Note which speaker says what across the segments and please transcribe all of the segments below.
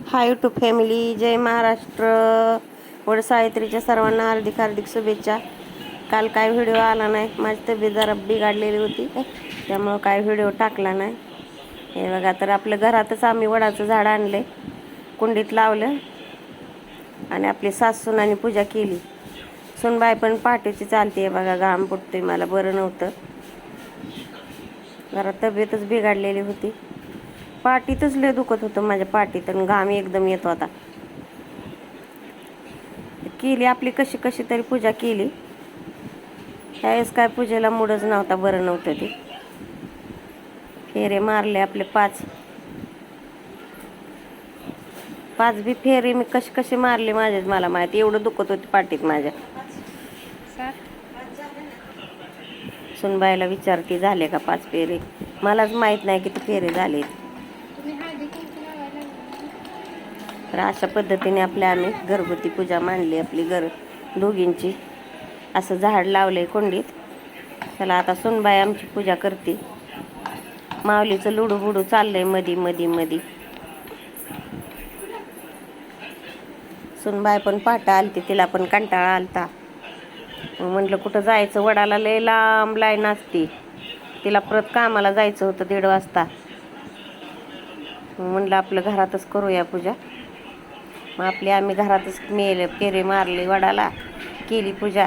Speaker 1: Hi YouTube family, जय महाराष्ट्र. वडसावित्रीच्या सर्वांना हार्दिक हार्दिक शुभेच्छा. काल काय व्हिडिओ आला नाही, माझी तब्येत जरा बिघडलेली होती त्यामुळं काय व्हिडिओ टाकला नाही. हे बघा, तर आपल्या घरातच आम्ही वडाचं झाड आणले, कुंडीत लावलं आणि आपली सासूनाने पूजा केली. सुनबाई पण पहाटेची चालते बघा, घाम फुटतोय, मला बरं नव्हतं, जरा तब्येतच बिघडलेली होती. पाठीतच लय दुखत होतं माझ्या पाठीत आणि घाम एकदम येत होता. केली आपली कशी कशी तरी पूजा केली. त्यावेळेस काय पूजेला मूडच नव्हता, बरं नव्हतं ते. फेरे मारले आपले पाच बी फेरे मी कसे कसे मारले माझ्याच मला माहिती, एवढं दुखत होती पाठीत माझ्या. सुनबाईला विचारते झाले का 5 फेरे, मलाच माहित नाही किती फेरे झाले. तर अशा पद्धतीने आम्ही घरगुती पूजा मांडली आपली दोघींची. असं झाड लावलंय कुंडीत. चला आता सुनबाई आमची पूजा करते. माऊलीचं लुडू बुडू चाललंय मधी मधी मधी. सुनबाई पण पाठ आलती, तिला पण कंटाळा आलता. म्हटलं कुठं जायचं, वडाला लय लांब लाईन असते, तिला परत कामाला जायचं होतं 1:30 वाजता. म्हणलं आपलं घरातच करूया पूजा. मग आम्ही घरातच फेरे मारले, वडाला केली पूजा.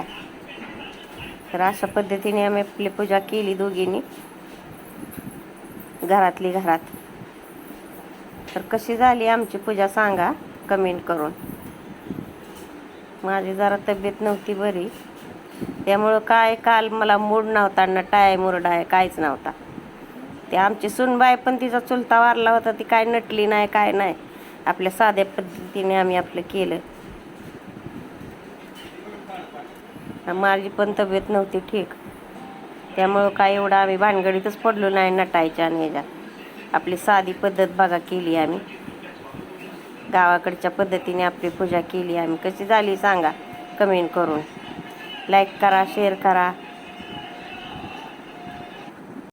Speaker 1: तर अशा पद्धतीने आम्ही आपली पूजा केली दोघींनी, घरातली घरात. तर कशी झाली आमची पूजा सांगा कमेंट करून. माझी जरा तब्येत नव्हती बरी, त्यामुळं काय काल मला मूड नव्हता, ना टाय मुरडाय काहीच नव्हता. ते आमची सुनबाई पण तिचा चुलता वारला होता, ती काय नटली नाही काय नाही. आपल्या साध्या पद्धतीने आम्ही आपलं केलं. माझी पण तब्येत नव्हती ठीक, त्यामुळं काय एवढं आम्ही भानगडीतच पडलो नाही नटायच्या आणि ह्याच्या. आपली साधी पद्धत बघा केली आम्ही, गावाकडच्या पद्धतीने आपली पूजा केली आम्ही. कशी झाली सांगा कमेंट करून. लाईक करा, शेअर करा.